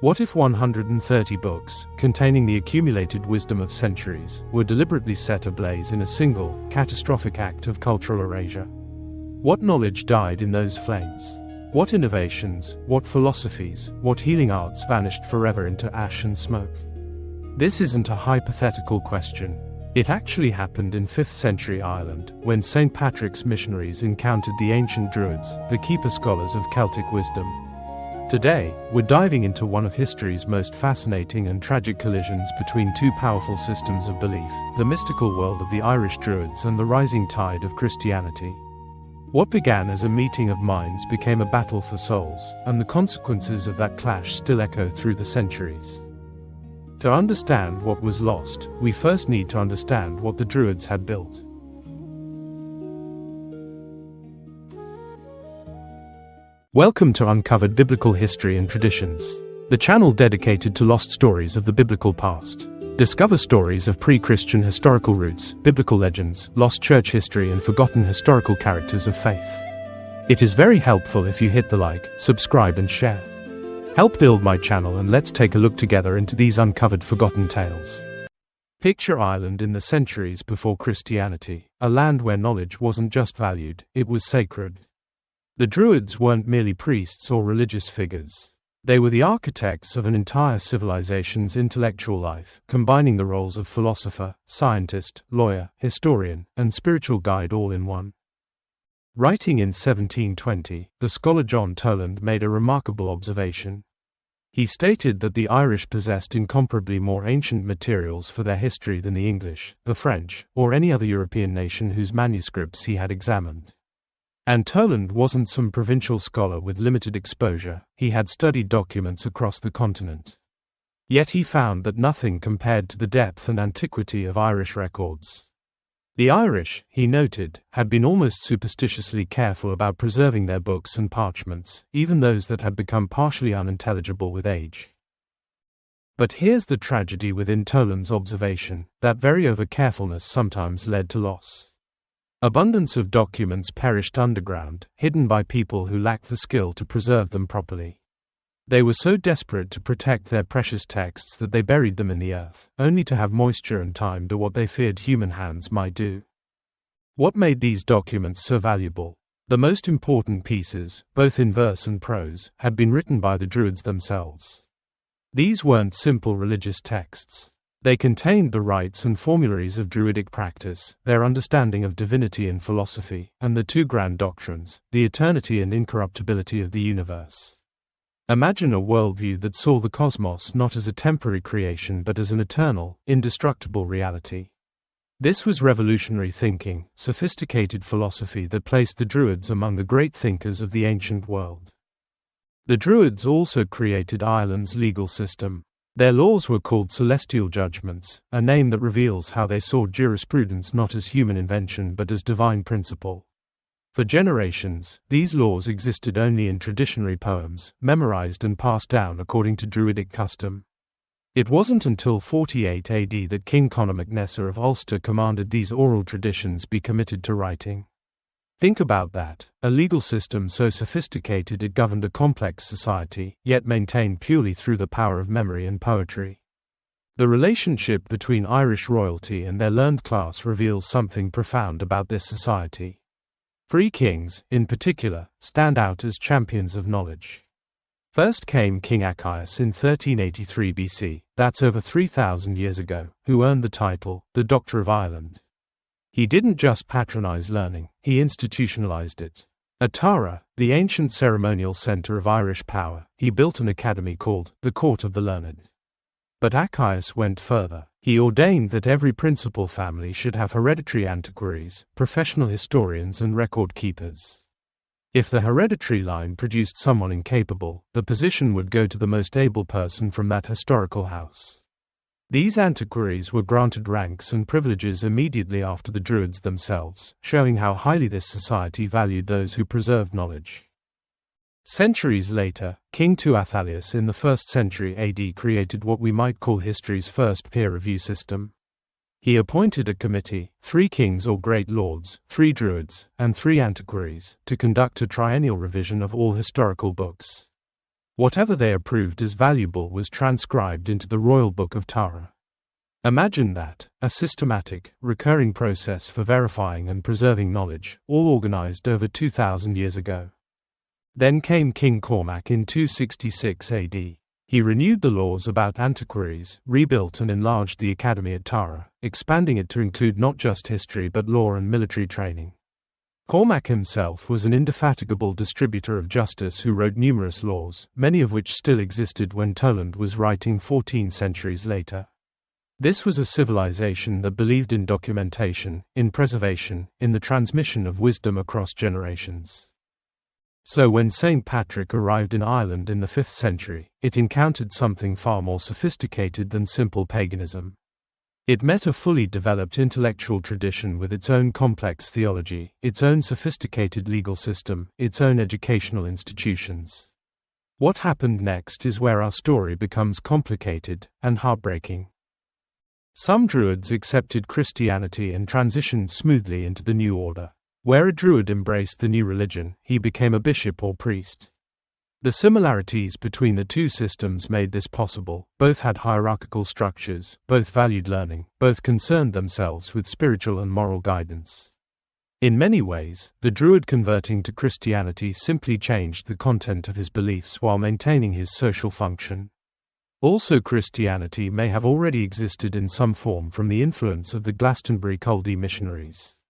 What if 130 books, containing the accumulated wisdom of centuries, were deliberately set ablaze in a single, catastrophic act of cultural erasure? What knowledge died in those flames? What innovations, what philosophies, what healing arts vanished forever into ash and smoke? This isn't a hypothetical question. It actually happened in 5th century Ireland, when St. Patrick's missionaries encountered the ancient Druids, the keeper scholars of Celtic wisdom. Today, we're diving into one of history's most fascinating and tragic collisions between two powerful systems of belief, the mystical world of the Irish Druids and the rising tide of Christianity. What began as a meeting of minds became a battle for souls, and the consequences of that clash still echo through the centuries. To understand what was lost, we first need to understand what the Druids had built. Welcome to Uncovered Biblical History and Traditions, the channel dedicated to lost stories of the biblical past. Discover stories of pre-Christian historical roots, biblical legends, lost church history, and forgotten historical characters of faith. It is very helpful if you hit the like, subscribe, and share. Help build my channel, and let's take a look together into these uncovered forgotten tales. Picture Ireland in the centuries before Christianity, a land where knowledge wasn't just valued, it was sacred. The Druids weren't merely priests or religious figures. They were the architects of an entire civilization's intellectual life, combining the roles of philosopher, scientist, lawyer, historian, and spiritual guide all in one. Writing in 1720, the scholar John Toland made a remarkable observation. He stated that the Irish possessed incomparably more ancient materials for their history than the English, the French, or any other European nation whose manuscripts he had examined. And Toland wasn't some provincial scholar with limited exposure, he had studied documents across the continent. Yet he found that nothing compared to the depth and antiquity of Irish records. The Irish, he noted, had been almost superstitiously careful about preserving their books and parchments, even those that had become partially unintelligible with age. But here's the tragedy within Toland's observation, that very over-carefulness sometimes led to loss. Abundance of documents perished underground, hidden by people who lacked the skill to preserve them properly. They were so desperate to protect their precious texts that they buried them in the earth, only to have moisture and time do what they feared human hands might do. What made these documents so valuable? The most important pieces, both in verse and prose, had been written by the Druids themselves. These weren't simple religious texts. They contained the rites and formularies of Druidic practice, their understanding of divinity and philosophy, and the two grand doctrines, the eternity and incorruptibility of the universe. Imagine a worldview that saw the cosmos not as a temporary creation but as an eternal, indestructible reality. This was revolutionary thinking, sophisticated philosophy that placed the Druids among the great thinkers of the ancient world. The Druids also created Ireland's legal system. Their laws were called celestial judgments, a name that reveals how they saw jurisprudence not as human invention but as divine principle. For generations, these laws existed only in traditionary poems, memorized and passed down according to Druidic custom. It wasn't until 48 AD that King Conor MacNessa of Ulster commanded these oral traditions be committed to writing. Think about that, a legal system so sophisticated it governed a complex society, yet maintained purely through the power of memory and poetry. The relationship between Irish royalty and their learned class reveals something profound about this society. Three kings, in particular, stand out as champions of knowledge. First came King Achius in 1383 BC, that's over 3,000 years ago, who earned the title, the Doctor of Ireland. He didn't just patronize learning, he institutionalized it. At Tara, the ancient ceremonial center of Irish power, he built an academy called the Court of the Learned. But Achius went further. He ordained that every principal family should have hereditary antiquaries, professional historians, and record keepers. If the hereditary line produced someone incapable, the position would go to the most able person from that historical house. These antiquaries were granted ranks and privileges immediately after the Druids themselves, showing how highly this society valued those who preserved knowledge. Centuries later, King Tuathalius in the 1st century AD created what we might call history's first peer review system. He appointed a committee, 3 kings or great lords, 3 Druids, and 3 antiquaries, to conduct a triennial revision of all historical books. Whatever they approved as valuable was transcribed into the Royal Book of Tara. Imagine that, a systematic, recurring process for verifying and preserving knowledge, all organized over 2,000 years ago. Then came King Cormac in 266 AD. He renewed the laws about antiquaries, rebuilt and enlarged the academy at Tara, expanding it to include not just history but law and military training. Cormac himself was an indefatigable distributor of justice who wrote numerous laws, many of which still existed when Toland was writing 14 centuries later. This was a civilization that believed in documentation, in preservation, in the transmission of wisdom across generations. So when St. Patrick arrived in Ireland in the 5th century, it encountered something far more sophisticated than simple paganism. It met a fully developed intellectual tradition with its own complex theology, its own sophisticated legal system, its own educational institutions. What happened next is where our story becomes complicated and heartbreaking. Some Druids accepted Christianity and transitioned smoothly into the new order. Where a Druid embraced the new religion, he became a bishop or priest. The similarities between the two systems made this possible. Both had hierarchical structures, both valued learning, both concerned themselves with spiritual and moral guidance. In many ways, the Druid converting to Christianity simply changed the content of his beliefs while maintaining his social function. Also, Christianity may have already existed in some form from the influence of the Glastonbury Culdees missionaries.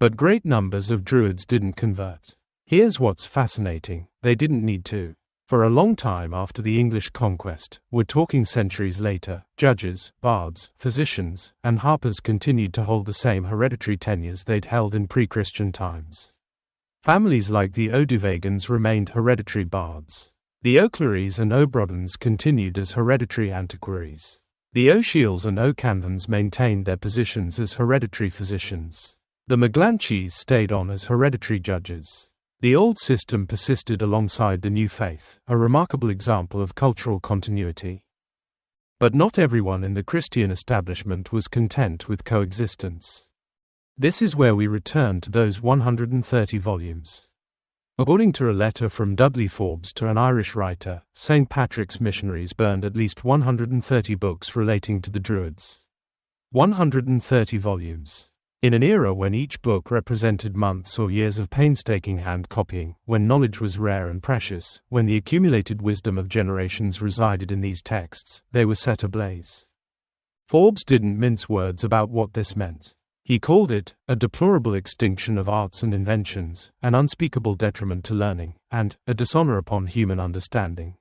But great numbers of Druids didn't convert. Here's what's fascinating: they didn't need to. For a long time after the English conquest, we're talking centuries later, judges, bards, physicians, and harpers continued to hold the same hereditary tenures they'd held in pre-Christian times. Families like the Oduvagans remained hereditary bards. The O'Clerys and O'Brodens continued as hereditary antiquaries. The O'Shiels and O'Canvans maintained their positions as hereditary physicians. The McGlanchys stayed on as hereditary judges. The old system persisted alongside the new faith, a remarkable example of cultural continuity. But not everyone in the Christian establishment was content with coexistence. This is where we return to those 130 volumes. According to a letter from Dudley Forbes to an Irish writer, St. Patrick's missionaries burned at least 130 books relating to the Druids. 130 volumes. In an era when each book represented months or years of painstaking hand copying, when knowledge was rare and precious, when the accumulated wisdom of generations resided in these texts, they were set ablaze. Forbes didn't mince words about what this meant. He called it a deplorable extinction of arts and inventions, an unspeakable detriment to learning, and a dishonor upon human understanding.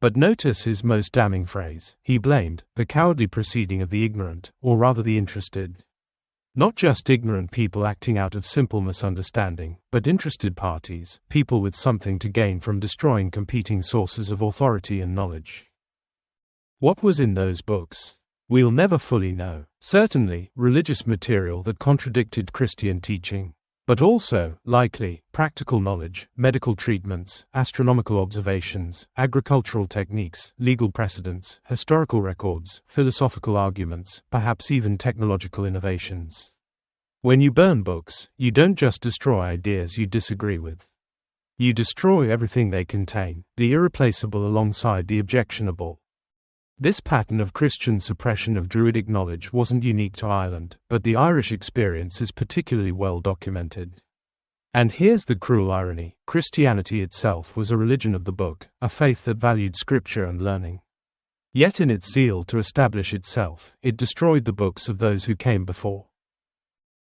But notice his most damning phrase: he blamed the cowardly proceeding of the ignorant, or rather the interested. Not just ignorant people acting out of simple misunderstanding, but interested parties, people with something to gain from destroying competing sources of authority and knowledge. What was in those books? We'll never fully know. Certainly, religious material that contradicted Christian teaching. But also, likely, practical knowledge, medical treatments, astronomical observations, agricultural techniques, legal precedents, historical records, philosophical arguments, perhaps even technological innovations. When you burn books, you don't just destroy ideas you disagree with. You destroy everything they contain, the irreplaceable alongside the objectionable. This pattern of Christian suppression of Druidic knowledge wasn't unique to Ireland, but the Irish experience is particularly well documented. And here's the cruel irony: Christianity itself was a religion of the book, a faith that valued scripture and learning. Yet in its zeal to establish itself, it destroyed the books of those who came before.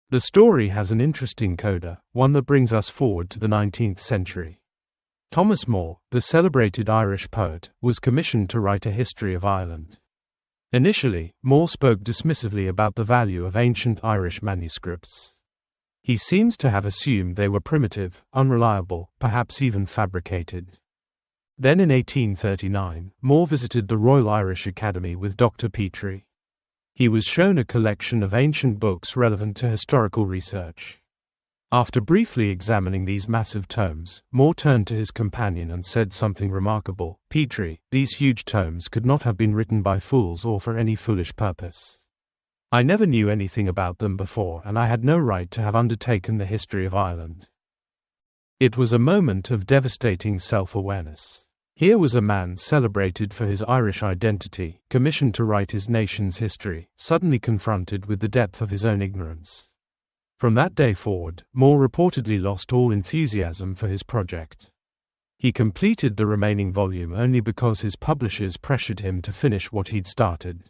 The story has an interesting coda, one that brings us forward to the 19th century. Thomas More, the celebrated Irish poet, was commissioned to write a history of Ireland. Initially, More spoke dismissively about the value of ancient Irish manuscripts. He seems to have assumed they were primitive, unreliable, perhaps even fabricated. Then in 1839, More visited the Royal Irish Academy with Dr. Petrie. He was shown a collection of ancient books relevant to historical research. After briefly examining these massive tomes, More turned to his companion and said something remarkable: "Petrie, these huge tomes could not have been written by fools or for any foolish purpose. I never knew anything about them before, and I had no right to have undertaken the history of Ireland." It was a moment of devastating self-awareness. Here was a man celebrated for his Irish identity, commissioned to write his nation's history, suddenly confronted with the depth of his own ignorance. From that day forward, More reportedly lost all enthusiasm for his project. He completed the remaining volume only because his publishers pressured him to finish what he'd started.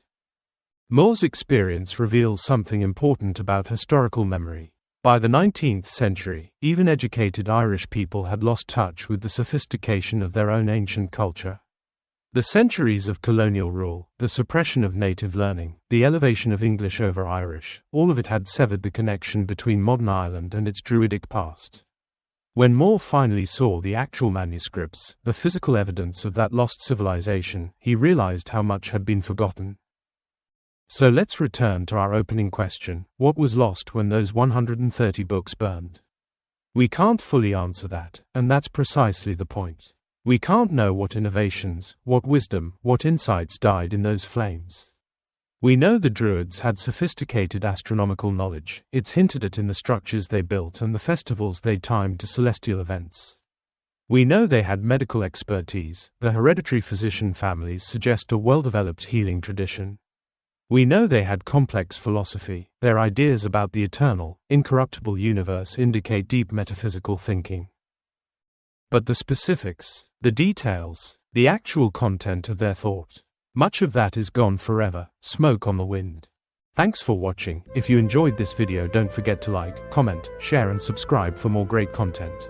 More's experience reveals something important about historical memory. By the 19th century, even educated Irish people had lost touch with the sophistication of their own ancient culture. The centuries of colonial rule, the suppression of native learning, the elevation of English over Irish, all of it had severed the connection between modern Ireland and its Druidic past. When More finally saw the actual manuscripts, the physical evidence of that lost civilization, he realized how much had been forgotten. So let's return to our opening question: what was lost when those 130 books burned? We can't fully answer that, and that's precisely the point. We can't know what innovations, what wisdom, what insights died in those flames. We know the Druids had sophisticated astronomical knowledge. It's hinted at in the structures they built and the festivals they timed to celestial events. We know they had medical expertise. The hereditary physician families suggest a well-developed healing tradition. We know they had complex philosophy. Their ideas about the eternal, incorruptible universe indicate deep metaphysical thinking. But the specifics, the details, the actual content of their thought, much of that is gone forever, smoke on the wind. Thanks for watching. If you enjoyed this video, don't forget to like, comment, share and subscribe for more great content.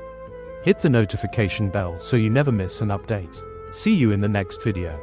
Hit the notification bell so you never miss an update. See you in the next video.